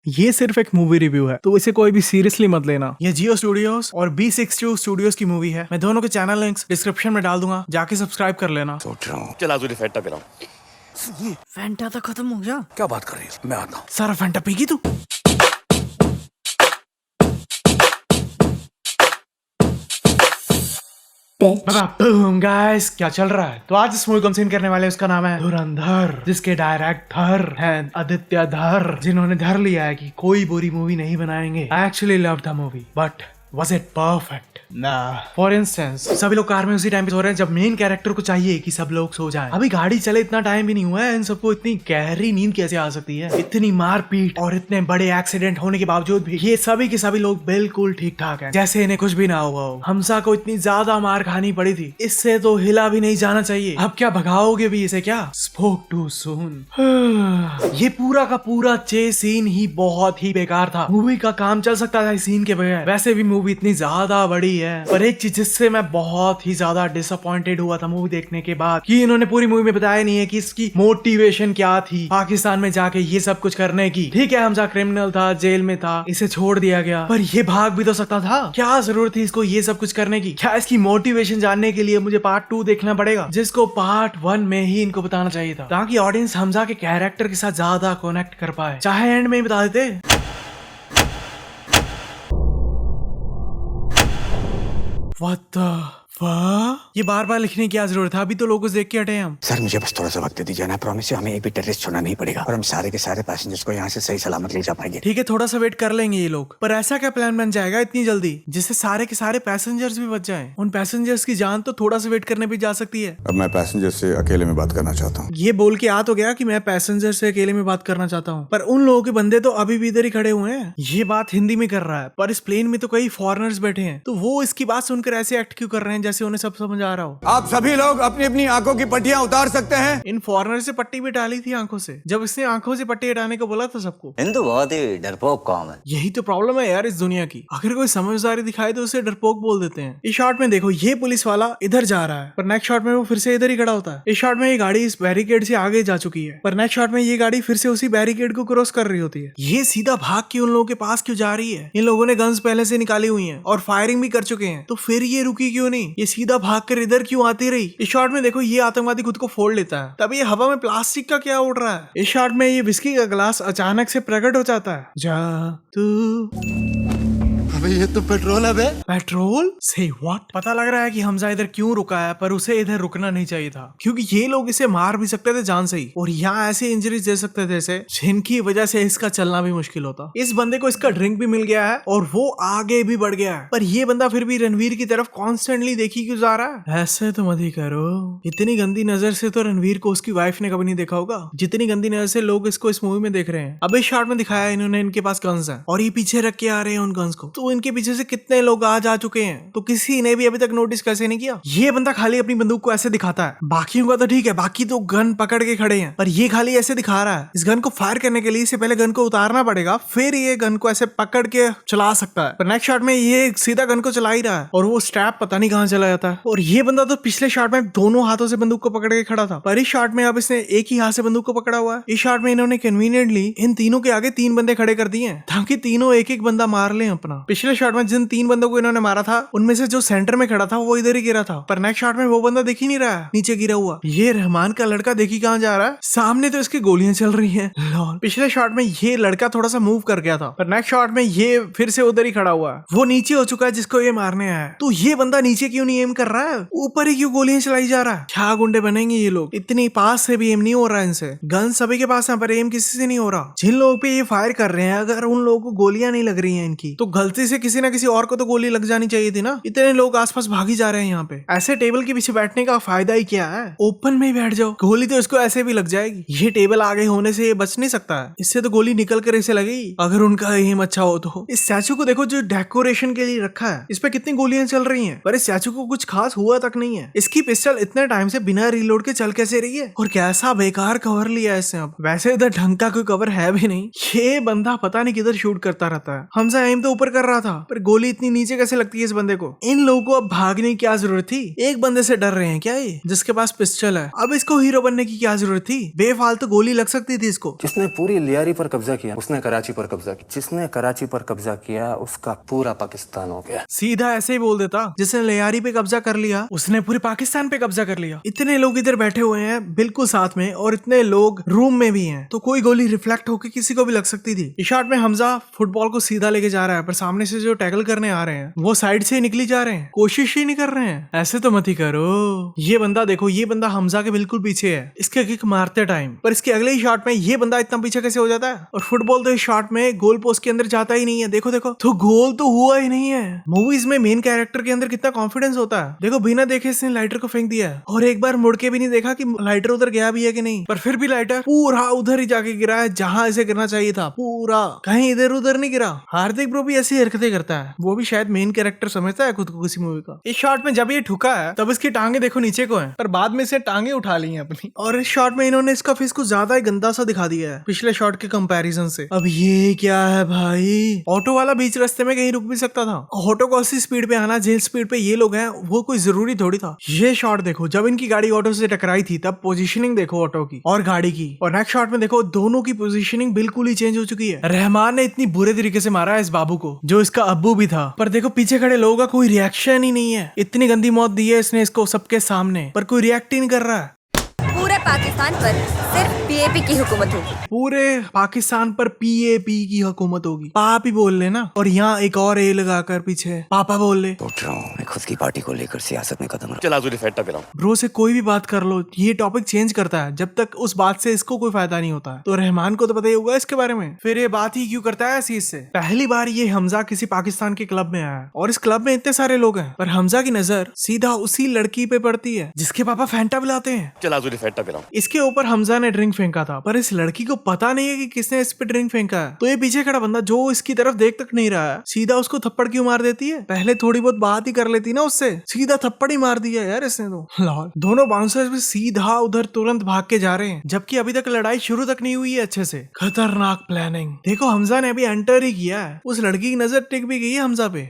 ये सिर्फ एक मूवी रिव्यू है, तो इसे कोई भी सीरियसली मत लेना। ये जियो स्टूडियोज और B62 स्टूडियोज की मूवी है। मैं दोनों के चैनल लिंक्स डिस्क्रिप्शन में डाल दूंगा, जाके सब्सक्राइब कर लेना। सोच रहा हूँ चला तुझे फैंटा पिलाऊं। फैंटा तो खत्म हो गया। क्या बात कर रही है? मैं आता हूँ। सारा फैंटा पीगी तू? गाइस क्या चल रहा है? तो आज इस मूवी को हम सीन करने वाले हैं, उसका नाम है धुरंधर, जिसके डायरेक्टर हैं आदित्य धर, जिन्होंने धर लिया है कि कोई बुरी मूवी नहीं बनाएंगे। I actually love the movie, but was it perfect? ना। फॉर इंस्टेंस सभी लोग कार में उसी टाइम पे सो रहे हैं जब मेन कैरेक्टर को चाहिए कि सब लोग सो जाएं। अभी गाड़ी चले इतना टाइम भी नहीं हुआ है, इन सबको इतनी गहरी नींद कैसे आ सकती है? इतनी मारपीट और इतने बड़े एक्सीडेंट होने के बावजूद भी ये सभी के सभी लोग बिल्कुल ठीक ठाक हैं, जैसे इन्हें कुछ भी ना हुआ हो। हमसा को इतनी ज्यादा मार खानी पड़ी थी, इससे तो हिला भी नहीं जाना चाहिए। अब क्या भगाओगे भी इसे? क्या स्पोक टू सून। ये पूरा का पूरा चेस सीन ही बहुत ही बेकार था। मूवी का काम चल सकता था इस सीन के बगैर। वैसे भी मूवी इतनी ज्यादा बड़ी है, पर एक चीज जिससे मैं बहुत ही ज्यादा डिसअपॉइंटेड हुआ था मूवी देखने के बाद, कि इन्होंने पूरी मूवी में बताया नहीं है कि इसकी मोटिवेशन क्या थी पाकिस्तान में जाके ये सब कुछ करने की। ठीक है, हमजा क्रिमिनल था, जेल में था, इसे छोड़ दिया गया, पर ये भाग भी तो सकता था। क्या जरूरत थी इसको ये सब कुछ करने की? क्या इसकी मोटिवेशन जानने के लिए मुझे पार्ट 2 देखना पड़ेगा, जिसको पार्ट 1 में ही इनको बताना चाहिए था, ताकि ऑडियंस हमजा के कैरेक्टर के साथ ज्यादा कनेक्ट कर पाए। चाहे एंड में ही बता देते। What the fuck? ये बार बार लिखने की क्या जरूरत है? अभी तो लोगों को देख के हटे हम। सर मुझे बस थोड़ा सा वक्त दे दीजिए ना, प्रॉमिस है हमें एक भी टेररिस्ट छोड़ना नहीं पड़ेगा और हम सारे के सारे पैसेंजर्स को यहाँ से सही सलामत ले जा पाएंगे। ठीक है, थोड़ा सा वेट कर लेंगे ये लोग, पर ऐसा क्या प्लान बन जाएगा इतनी जल्दी जिससे सारे के सारे पैसेंजर्स भी बच जाएं? उन पैसेंजर्स की जान तो थोड़ा सा वेट करने भी जा सकती है। अब मैं पैसेंजर से अकेले में बात करना चाहता हूँ। ये बोल के आ तो गया कि मैं पैसेंजर से अकेले में बात करना चाहता हूँ, पर उन लोगों के बंदे तो अभी भी इधर ही खड़े हुए हैं। ये बात हिंदी में कर रहा है, पर इस प्लेन में तो कई फॉरेनर्स बैठे हैं, तो वो इसकी बात सुनकर ऐसे एक्ट क्यों कर रहे हैं जैसे उन्हें सब समझ आ रहा हो? आप सभी लोग अपनी अपनी आंखों की पट्टियां उतार सकते हैं। इन फॉरेनर से पट्टी भी डाली थी आंखों से, जब इसने आंखों से पट्टी हटाने को बोला था सबको। हिंदू बहुत ही डरपोक कौम है। यही तो प्रॉब्लम है यार इस दुनिया की। अगर कोई समझदारी दिखाए तो उसे डरपोक बोल देते हैं। इस शॉट में देखो, ये पुलिस वाला इधर जा रहा है, पर नेक्स्ट शॉट में वो फिर से इधर ही खड़ा होता है। इस शॉट में ये गाड़ी इस बैरिकेड से आगे जा चुकी है, पर नेक्स्ट शॉट में ये गाड़ी फिर से उसी बैरिकेड को क्रॉस कर रही होती है। ये सीधा भाग के उन लोगों के पास क्यों जा रही है? इन लोगों ने गन्स पहले से निकाली हुई है और फायरिंग भी कर चुके हैं, तो फिर ये रुकी क्यों नहीं? ये सीधा भाग कर इधर क्यों आती रही? इस शॉट में देखो, ये आतंकवादी खुद को फोड़ लेता है, तब ये हवा में प्लास्टिक का क्या उड़ रहा है? इस शॉट में ये विस्की का ग्लास अचानक से प्रकट हो जाता है। जा तू अबे ये तो पेट्रोल है बे। पेट्रोल से व्हाट? पता लग रहा है कि हमजा इधर क्यों रुका है, पर उसे इधर रुकना नहीं चाहिए था, क्योंकि ये लोग इसे मार भी सकते थे जान से ही, और यहाँ ऐसी इंजरीज दे सकते थे इसे जिनकी वजह से इसका चलना भी मुश्किल होता। इस बंदे को इसका ड्रिंक भी मिल गया है और वो आगे भी बढ़ गया है, पर ये बंदा फिर भी रणवीर की तरफ कॉन्स्टेंटली देखी क्यों जा रहा है? ऐसे तो मत ही करो। इतनी गंदी नजर से तो रणवीर को उसकी वाइफ ने कभी नहीं देखा होगा, जितनी गंदी नजर से लोग इसको इस मूवी में देख रहे हैं। अब इस शॉट में दिखाया इन्होंने इनके पास गन्स है और ये पीछे रख के आ रहे हैं उन गन्स को, तो इनके पीछे से कितने लोग आ जा चुके हैं, तो किसी ने भी अभी तक नोटिस कैसे नहीं किया? ये बंदा खाली अपनी बंदूक को ऐसे दिखाता है, बाकियों का तो ठीक है, बाकी तो गन पकड़ के खड़े हैं, पर ये खाली ऐसे दिखा रहा है। इस गन को फायर करने के लिए इसे पहले गन को उतारना पड़ेगा, फिर ये गन को ऐसे पकड़ के चला सकता है। पर नेक्स्ट शॉट में ये सीधा गन को चला ही रहा है और वो स्ट्रैप पता नहीं कहां चला जाता है। और ये बंदा तो पिछले शॉट में दोनों हाथों से बंदूक को पकड़ के खड़ा था, पर इस शॉट में अब इसने एक ही हाथ से बंदूक को पकड़ा हुआ है। इस शॉट में इन्होंने कन्वीनियंटली इन तीनों के आगे 3 बंदे खड़े कर दिए हैं, ताकि तीनों एक एक बंदा मार ले अपना। पिछले शॉट में जिन 3 बंदों को इन्होंने मारा था, उनमें से जो सेंटर में खड़ा था वो इधर ही गिरा था, पर नेक्स्ट शॉट में वो बंदा दिख ही नहीं रहा है, नीचे गिरा हुआ। ये रहमान का लड़का देखी कहां जा रहा है? सामने तो इसकी गोलियां चल रही हैं। लॉल। पिछले शॉट में ये लड़का थोड़ा सा मूव कर गया था, पर नेक्स्ट शॉट में ये फिर से उधर ही खड़ा हुआ है। वो नीचे हो चुका है जिसको ये मारने आया है, तो ये बंदा नीचे क्यों नहीं एम कर रहा है? ऊपर ही क्यों गोलियां चलाई जा रहा है? क्या गुंडे बनेंगे ये लोग? इतनी पास से भी एम नहीं हो रहा है इनसे। गन सभी के पास है, पर एम किसी से नहीं हो रहा। जिन लोगों पे ये फायर कर रहे हैं, अगर उन लोगों को गोलियां नहीं लग रही हैं इनकी, तो गलती से किसी ना किसी और को तो गोली लग जानी चाहिए थी ना। इतने लोग आसपास भागी जा रहे हैं यहाँ पे, ऐसे टेबल के पीछे बैठने का फायदा ही क्या है? ओपन में ही बैठ जाओ, गोली तो इसको ऐसे भी लग जाएगी। ये टेबल आगे होने से ये बच नहीं सकता है, इससे तो गोली निकल कर इसे लगेगी, अगर उनका एम अच्छा हो तो। इस स्टैचू को देखो जो डेकोरेशन के लिए रखा है, इस पे कितनी गोलियां चल रही हैं, पर इस स्टैचू को कुछ खास हुआ तक नहीं है। इसकी पिस्टल इतने टाइम से बिना रीलोड के चल कैसे रही है? और कैसा बेकार कवर लिया है इसने। अब वैसे इधर ढंग का कोई कवर है भी नहीं, ये बंदा पता नहीं किधर शूट करता रहता है। हमजा एम तो ऊपर कर रहा रहा था, पर गोली इतनी नीचे कैसे लगती है इस बंदे को? इन लोगों को अब भागने की क्या जरूरत थी? एक बंदे से डर रहे हैं क्या ये, जिसके पास पिस्टल है? अब इसको हीरो बनने की क्या जरूरत थी? बेफालतू गोली लग सकती थी इसको। जिसने पूरी लियारी पर कब्जा किया उसने कराची पर कब्जा किया, जिसने कराची पर कब्जा किया उसका पूरा पाकिस्तान हो गया। सीधा ऐसे ही बोल देता, जिसने लियारी पे कब्जा कर लिया उसने पूरे पाकिस्तान पे कब्जा कर लिया। इतने लोग इधर बैठे हुए हैं बिल्कुल साथ में, और इतने लोग रूम में भी हैं, तो कोई गोली रिफ्लेक्ट होकर किसी को भी लग सकती थी। इस शॉट में हमजा फुटबॉल को सीधा लेके जा रहा है, पर सामने से जो टैकल करने आ रहे हैं वो साइड से निकली जा रहे हैं, कोशिश ही नहीं कर रहे हैं। ऐसे तो मत ही करो। ये बंदा देखो, ये बंदा हमजा के बिल्कुल पीछे है इसके किक मारते टाइम, पर इसके अगले ही शॉट में ये बंदा इतना पीछे कैसे हो जाता है? और फुटबॉल तो इस शॉट में गोल पोस्ट के अंदर जाता ही नहीं है। देखो देखो, तो गोल तो हुआ ही नहीं है। मूवीज में मेन कैरेक्टर के अंदर कितना कॉन्फिडेंस होता है। देखो बिना देखे इसने लाइटर को फेंक दिया है, और एक बार मुड़ के भी नहीं देखा कि लाइटर उधर गया भी है कि नहीं, पर फिर भी लाइटर पूरा उधर ही जाके गिरा है जहां इसे गिरना चाहिए था। पूरा कहीं इधर उधर नहीं गिरा। हार्दिक ब्रो भी ऐसी हरकतें करता है, वो भी शायद मेन कैरेक्टर समझता है खुद को किसी मूवी का। इस शॉट में जब ये ठुका है तब इसकी टांगे देखो नीचे को है, पर बाद में इसे टांगे उठा ली है अपनी। और इस शॉट में इन्होंने इसका फेस कुछ ज्यादा ही गंदा सा दिखा दिया है पिछले शॉट के कंपैरिजन से। अब ये क्या है भाई? ऑटो वाला बीच रास्ते में कहीं रुक भी सकता था। ऑटो को 80 स्पीड पे आना, जिस स्पीड पे ये लोग हैं वो कोई जरूरी थोड़ी था। ये शॉट देखो, जब इनकी गाड़ी ऑटो से टकराई थी तब पोजीशनिंग देखो ऑटो की और गाड़ी की, और नेक्स्ट शॉट में देखो दोनों की पोजीशनिंग बिल्कुल ही चेंज हो चुकी है। रहमान ने इतनी बुरे तरीके से मारा है इस बाबू को, जो इसका अब्बू भी था, पर देखो पीछे खड़े लोगों का कोई रिएक्शन ही नहीं है। इतनी गंदी मौत दी है इसने इसको सबके सामने, पर कोई रिएक्ट ही नहीं कर रहा है। पूरे पाकिस्तान पर सिर्फ पीएपी की हुकूमत होगी। पूरे पाकिस्तान पर पीएपी की हुकूमत होगी। पाप ही बोल लेना, और यहाँ एक और ए लगाकर पीछे पापा बोल ले। उठ रहा हूँ मैं खुद की पार्टी को लेकर सियासत में कदम रख। ब्रो से कोई भी बात कर लो, ये टॉपिक चेंज करता है जब तक उस बात से इसको कोई फायदा नहीं होता है। तो रहमान को तो पता ही होगा इसके बारे में, फिर ये बात ही क्यों करता है इस चीज से? पहली बार ये हमजा किसी पाकिस्तान के क्लब में आया है, और इस क्लब में इतने सारे लोग हैं, पर हमजा की नजर सीधा उसी लड़की पे पड़ती है जिसके पापा फैंटा पिलाते हैं। इसके ऊपर हमजा ने ड्रिंक फेंका था, पर इस लड़की को पता नहीं है कि किसने इस पे ड्रिंक फेंका है। तो ये पीछे खड़ा बंदा जो इसकी तरफ देख तक नहीं रहा है, सीधा उसको थप्पड़ क्यों मार देती है? पहले थोड़ी बहुत बात ही कर लेती ना उससे, सीधा थप्पड़ ही मार दिया यार इसने तो। लॉल। दोनों बाउंसर्स भी सीधा उधर तुरंत भाग के जा रहे हैं, जबकि अभी तक लड़ाई शुरू तक नहीं हुई है अच्छे से। खतरनाक प्लानिंग। देखो हमजा ने अभी एंटर ही किया है, उस लड़की की नजर टिक भी गई है हमजा पे।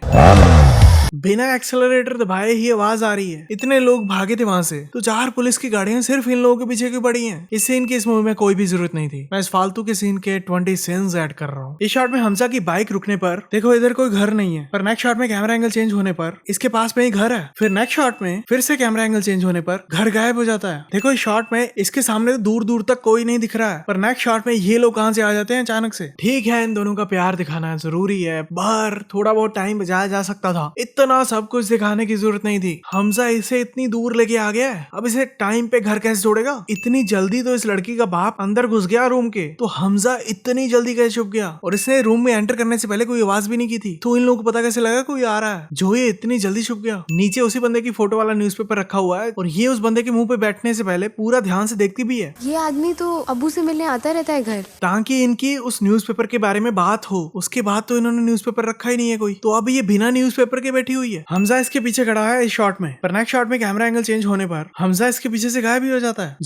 बिना एक्सेलरेटर दबाए ही आवाज आ रही है। इतने लोग भागे थे वहां से, तो 4 पुलिस की गाड़ियां सिर्फ इन लोगों के पीछे क्यों पड़ी हैं? इस सीन की इस मूवी में कोई भी जरूरत नहीं थी। मैं इस फालतू के सीन के 20 सीन्स ऐड कर रहा हूँ। इस शॉट में हमजा की बाइक रुकने पर देखो इधर कोई घर नहीं है, पर नेक्स्ट शॉट में कैमरा एंगल चेंज होने पर इसके पास में ही घर है। फिर नेक्स्ट शॉट में फिर से कैमरा एंगल चेंज होने पर घर गायब हो जाता है। देखो इस शॉट में इसके सामने दूर दूर तक कोई नहीं दिख रहा है, पर नेक्स्ट शॉट में ये लोग कहां से आ जाते हैं अचानक से। ठीक है, इन दोनों का प्यार दिखाना जरूरी है, बाहर थोड़ा बहुत टाइम बचाया जा सकता था, इतना सब कुछ दिखाने की जरूरत नहीं थी। हमजा इसे इतनी दूर लेके आ गया है, अब इसे टाइम पे घर कैसे जोड़ेगा? इतनी जल्दी तो इस लड़की का बाप अंदर घुस गया रूम के, तो हमजा इतनी जल्दी कैसे छुप गया? और इसने रूम में एंटर करने से पहले कोई आवाज भी नहीं की थी, तो इन लोगों को पता कैसे लगा कोई आ रहा है? जो ये इतनी जल्दी छुप गया। नीचे उसी बंदे की फोटो वाला न्यूज़पेपर रखा हुआ है, और ये उस बंदे के मुंह पे बैठने से पहले पूरा ध्यान से देखती भी है। ये आदमी तो अब्बू से मिलने आता रहता है घर, ताकि इनकी उस न्यूज़पेपर के बारे में बात हो। उसके बाद तो इन्होंने न्यूज़पेपर रखा ही नहीं है कोई, तो अब ये बिना न्यूज़पेपर के बैठी हुई है। हमजा इसके पीछे खड़ा है इस शॉट में, पर नेक्स्ट शॉट में कैमरा एंगल चेंज होने पर हमजा इसके पीछे से गायब भी हो जाता है।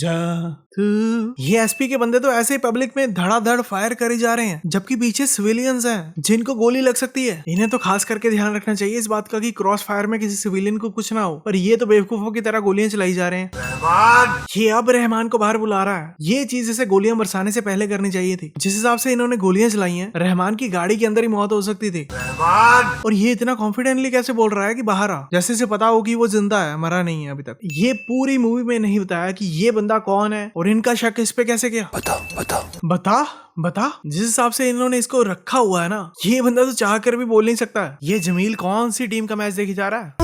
ये एसपी के बंदे तो ऐसे ही पब्लिक में धड़ाधड़ फायर करे जा रहे हैं, जबकि पीछे सिविलियंस हैं जिनको गोली लग सकती है। इन्हें तो खास करके ध्यान रखना चाहिए इस बात का कि क्रॉस फायर में किसी सिविलियन को कुछ ना हो, पर ये तो बेवकूफों की तरह गोलियां चलाई जा रहे हैं। ये अब रहमान को बाहर बुला रहा है। ये चीज इसे गोलियां बरसाने से पहले करनी चाहिए थी। जिस हिसाब से इन्होंने गोलियां चलाई हैं, रहमान की गाड़ी के अंदर ही मौत हो सकती थी। और ये इतना कॉन्फिडेंटली कैसे बोल रहा है कि बाहर आ, जैसे इसे पता हो कि वो जिंदा है, मरा नहीं है अभी तक। ये पूरी मूवी में नहीं बताया कि ये बंदा कौन है और इनका शक इस पे कैसे किया। बता जिस हिसाब से इन्होंने इसको रखा हुआ है ना, ये बंदा तो चाह कर भी बोल नहीं सकता। ये जमील कौन सी टीम का मैच देखी जा रहा है?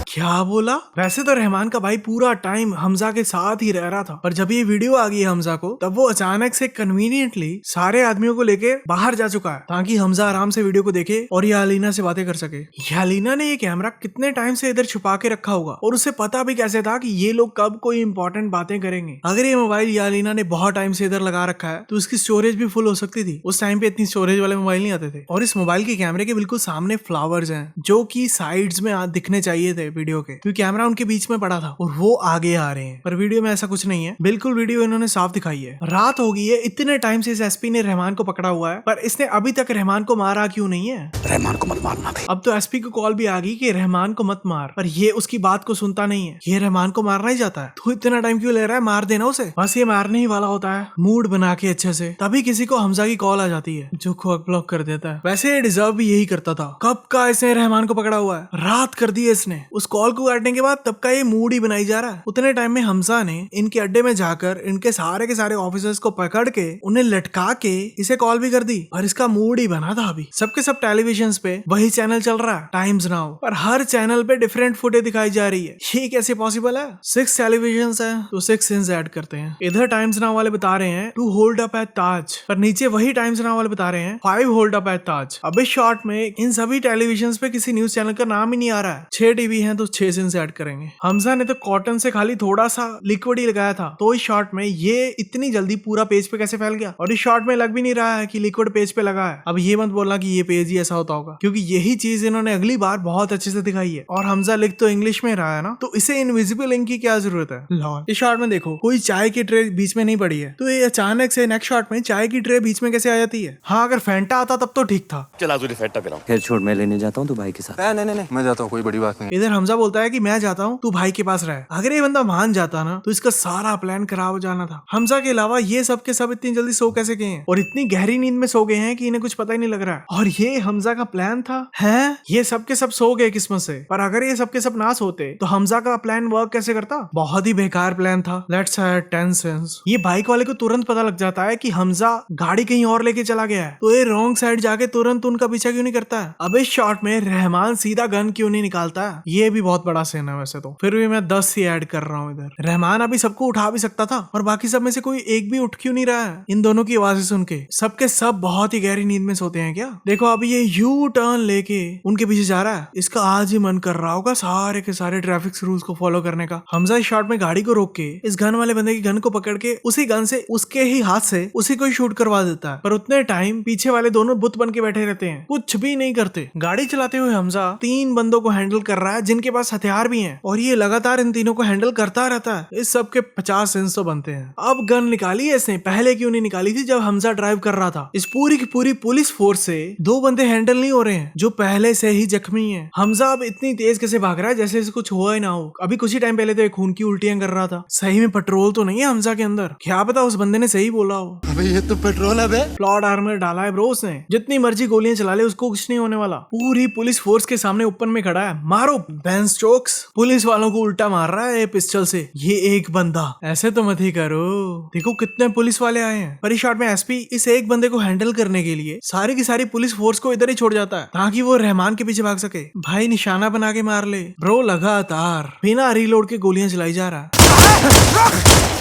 क्या बोला? वैसे तो रहमान का भाई पूरा टाइम हमजा के साथ ही रह रहा था, पर जब ये वीडियो आ गई हमजा को, तब वो अचानक से कन्वीनियंटली सारे आदमियों को लेके बाहर जा चुका है, ताकि हमजा आराम से वीडियो वीडियो को देखे और ये अलीना से बातें कर सके। ये अलीना ने ये कैमरा कितने टाइम से इधर छुपा के रखा होगा और उसे पता भी कैसे था कि ये लोग कब कोई इंपॉर्टेंट बातें करेंगे। अगर ये मोबाइल ये अलीना ने बहुत टाइम से इधर लगा रखा है तो इसकी स्टोरेज भी फुल हो सकती थी। उस टाइम पे इतनी स्टोरेज वाले मोबाइल नहीं आते थे। और इस मोबाइल के कैमरे के बिल्कुल सामने फ्लावर्स हैं जो कि साइड्स में दिखने चाहिए थे वीडियो के, क्योंकि कैमरा उनके बीच में पड़ा था और वो आगे आ रहे हैं। पर वीडियो में ऐसा कुछ नहीं है, बिल्कुल वीडियो इन्होंने साफ दिखाई है। रात हो गई है, इतने टाइम से इस एसपी ने रहमान को पकड़ा हुआ है, पर इसने अभी तक रहमान को मारा क्यों नहीं है? रहमान को मत मारना भाई। अब तो एसपी को कॉल भी आ गई कि रहमान को मत मार, पर ये उसकी बात को सुनता नहीं है। ये रहमान को मारना ही चाहता है, तो इतना टाइम क्यों ले रहा है? मार देना उसे। बस ये मारने ही वाला होता है मूड बना के अच्छे से, तभी किसी को हमजा की कॉल आ जाती है जो को ब्लॉक कर देता है। वैसे ये डिजर्व भी यही करता था। कब का इसने रहमान को पकड़ा हुआ है, रात कर दी है इसने। उस कॉल को काटने के बाद तब का ये मूड ही बनाई जा रहा है। उतने टाइम में हमजा ने इनके अड्डे में जाकर इनके सारे के सारे ऑफिसर्स को पकड़ के उन्हें लटका के इसे कॉल भी कर दी, और इसका मूड ही बना था। अभी सबके सब टेलीविजन पे वही चैनल चल रहा है, टाइम्स नाउ, पर हर चैनल पे डिफरेंट फुटेज दिखाई जा रही है। ये कैसे पॉसिबल है? 6 टेलीविजन है तो 6 सीन्स ऐड करते हैं। इधर टाइम्स नाउ वाले बता रहे हैं 2 होल्ड अप एट ताज, पर नीचे वही टाइम्स नाउ वाले बता रहे हैं 5 होल्ड अप एट ताज। अब इस शॉर्ट में इन सभी टेलीविजन पे किसी न्यूज चैनल का नाम ही नहीं आ रहा है। 6 टीवी हैं तो 6 सीन्स ऐड करेंगे। हमजा ने तो कॉटन से खाली थोड़ा सा लिक्विड ही लगाया था, तो इस शॉर्ट में ये इतनी जल्दी पूरा पेज पे कैसे फैल गया? और इस शॉर्ट में लग भी नहीं रहा है कि लिक्विड पेज पे लगा है। अब ये मत बोलना कि ये पेज ही ऐसा होता होगा, क्योंकि यही चीज इन्होंने अगली बार बहुत अच्छे से दिखाई है। और हमजा लिख तो इंग्लिश में रहा है ना, तो इसे इनविजिबल इंक की क्या जरूरत है? लॉर्ड, इस शॉट में देखो कोई चाय की ट्रे बीच में नहीं पड़ी है, तो ये अचानक से नेक्स्ट शॉट में चाय की ट्रे बीच में कैसे आ जाती है? हाँ, अगर फैंटा आता तब तो ठीक था। चला तुझे फेंटा पिलाऊं। खैर छोड़, मैं लेने जाता हूँ तू भाई के साथ। नहीं मैं जाता हूँ, कोई बड़ी बात नहीं। इधर हमजा बोलता है कि मैं जाता हूँ, तू भाई के पास रहे। अगर ये बंदा मान जाता ना तो इसका सारा प्लान खराब हो जाना था। हमजा के अलावा ये सब के सब इतनी जल्दी सो कैसे गए हैं, और इतनी गहरी नींद में सो गए हैं कि इन्हें कुछ पता ही नहीं लग रहा है। और ये हमजा का प्लान था है, ये सब के सब सो गए किस्मत से। पर अगर ये सब के सब ना सोते तो हमजा का प्लान वर्क कैसे करता? बहुत ही बेकार प्लान था। Let's have 10 sense. ये बाइक वाले को तुरंत पता लग जाता है कि हमजा गाड़ी कहीं और लेके चला गया है, तो ये रॉन्ग साइड जाके तुरंत उनका पीछा क्यों नहीं करता है? अब इस शॉट में रहमान सीधा गन क्यों नहीं निकालता है? ये भी बहुत बड़ा सीन है वैसे तो, फिर भी मैं 10 ही ऐड कर रहा हूँ। इधर रहमान अभी सबको उठा भी सकता था, और बाकी सब में से कोई एक भी उठ क्यों नहीं रहा है? इन दोनों की आवाजें सुन के सबके सब बहुत ही गहरी नींद में सोते हैं क्या? देखो अभी ये यू टर्न लेके उनके पीछे जा रहा है। इसका आज ही मन कर रहा होगा सारे के सारे ट्रैफिक रूल्स को फॉलो करने का। हमजा इस शॉट में गाड़ी को रोक के इस गन वाले बंदे की गन को पकड़ के उसी गन से उसके ही हाथ से उसी को ही शूट करवा देता है। पर उतने टाइम पीछे वाले दोनों बुत बन के बैठे रहते हैं, कुछ भी नहीं करते। गाड़ी चलाते हुए हमजा 3 बंदों को हैंडल कर रहा है जिनके पास हथियार भी हैं, और ये लगातार इन तीनों को हैंडल करता रहता है। इस सब के 50 सेंस तो बनते हैं। अब गन निकाली है इसने, पहले क्यों नहीं निकाली थी जब हमजा ड्राइव कर रहा था? इस पूरी की पूरी पुलिस फोर्स से 2 बंदे हैंडल नहीं हो रहे हैं जो पहले से ही जख्मी हैं। हमजा अब इतनी तेज कैसे भाग रहा है जैसे इसे कुछ हुआ ही ना हो। अभी कुछ ही टाइम पहले तो खून की उल्टियां कर रहा था। सही में पेट्रोल तो नहीं है हमजा के अंदर? क्या पता उस बंदे ने सही बोला हो। अबे ये तो पेट्रोल है बे। प्लॉट आर्मर डाला है ब्रो उसने, जितनी मर्जी गोलियां चला ले उसको कुछ नहीं होने वाला। पूरी पुलिस फोर्स के सामने ओपन में खड़ा है, मारो बेंस चोक्स। पुलिस वालों को उल्टा मार रहा है पिस्टल से। ये एक बंदा, ऐसे तो मत ही करो। देखो कितने पुलिस वाले आए हैं। पर इस शॉट में एसपी इस एक बंदे को हैंडल करने के लिए सारी की सारी पुलिस फोर्स को इधर ही छोड़ जाता है ताकि वो रहमान के पीछे भाग सके। भाई निशाना बना के मार ले ब्रो, लगातार बिना रीलोड के गोलियां चलाई जा रहा है।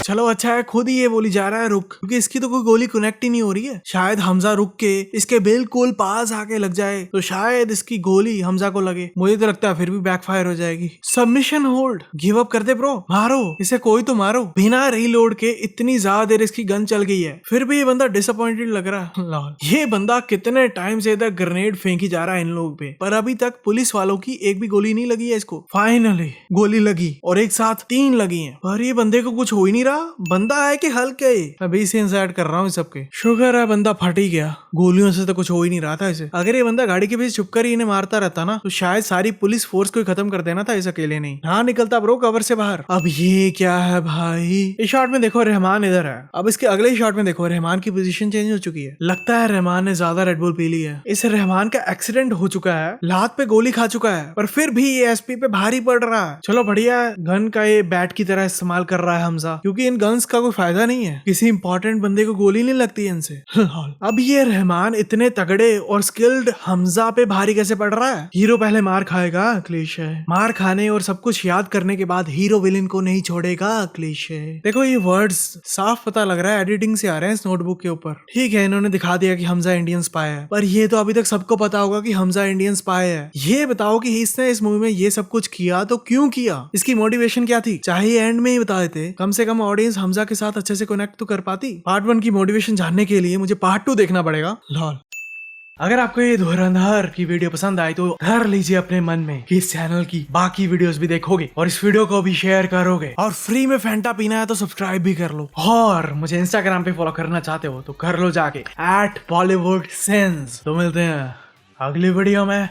चलो अच्छा है खुद ही ये बोली जा रहा है रुक, क्योंकि इसकी तो कोई गोली कनेक्ट ही नहीं हो रही है। शायद हमजा रुक के इसके बिल्कुल पास आके लग जाए तो शायद इसकी गोली हमजा को लगे। मुझे तो लगता है फिर भी बैकफायर हो जाएगी। सबमिशन होल्ड, गिव अप कर दे ब्रो, मारो इसे, कोई तो मारो। बिना रीलोड के इतनी ज्यादा देर इसकी गन चल गई है, फिर भी ये बंदा डिसअपॉइंटेड लग रहा है। ये बंदा कितने टाइम से इधर ग्रेनेड फेंकी जा रहा है इन लोगों पे, पर अभी तक पुलिस वालों की एक भी गोली नहीं लगी है इसको। फाइनली गोली लगी, और एक साथ 3 लगी है, पर ये बंदे को कुछ हो ही नहीं रहा। बंदा है कि हल्के? अभी से इंसर्ट कर रहा हूँ सबके। शुक्र है बंदा फट ही गया, गोलियों से तो कुछ हो ही नहीं रहा था इसे। अगर ये बंदा गाड़ी के पीछे छुपकर ही इन्हें मारता रहता ना तो शायद सारी पुलिस फोर्स को खत्म कर देना था इस अकेले नहीं। हाँ निकलता ब्रो कवर से बाहर। अब ये क्या है भाई? इस शॉट में देखो रहमान इधर है। अब इसके अगले शॉट में देखो रहमान की पोजीशन चेंज हो चुकी है। लगता है रहमान ने ज्यादा रेडबुल पी ली है। इस रहमान का एक्सीडेंट हो चुका है, लात पे गोली खा चुका है, पर फिर भी ये एसपी पे भारी पड़ रहा है। चलो बढ़िया, गन का ये बैट की तरह इस्तेमाल कर रहा है हमजा, क्योंकि क्योंकि इन गन्स का कोई फायदा नहीं है, किसी इंपॉर्टेंट बंदे को गोली नहीं लगती है इनसे। अब ये रहमान इतने तगड़े और स्किल्ड हमजा पे भारी कैसे पड़ रहा है? हीरो पहले मार खाएगा, क्लीशे। मार खाने और सब कुछ याद करने के बाद हीरो विलेन को नहीं छोड़ेगा, क्लीशे। देखो ये वर्ड्स साफ पता लग रहा है एडिटिंग से आ रहे हैं इस नोटबुक के ऊपर। ठीक है, इन्होंने दिखा दिया कि हमजा इंडियन स्पाई है, पर ये तो अभी तक सबको पता होगा कि हमजा इंडियन स्पाई है। ये बताओ कि इसने इस मूवी में ये सब कुछ किया तो क्यों किया? इसकी मोटिवेशन क्या थी? चाहे एंड में ही बता देते, कम से कम ऑडियंस हमजा के साथ अच्छे से कनेक्ट तो कर पाती। पार्ट 1 की मोटिवेशन जानने के लिए मुझे पार्ट 2 देखना पड़ेगा। लॉल। अगर आपको ये धुरंधर की वीडियो पसंद आई तो धर लीजिए अपने मन में कि इस चैनल की बाकी वीडियोस भी देखोगे और इस वीडियो को भी शेयर करोगे, और फ्री में फैंटा पीना है तो सब्सक्राइब भी कर लो, और मुझे इंस्टाग्राम पे फॉलो करना चाहते हो तो कर लो जाके @BollywoodSense। तो मिलते हैं अगली वीडियो में।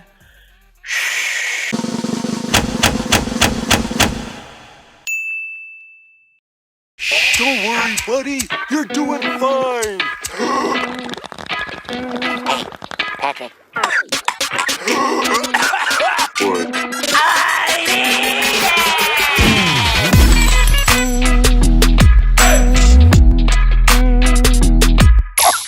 Don't worry, buddy. You're doing fine. Patrick. What?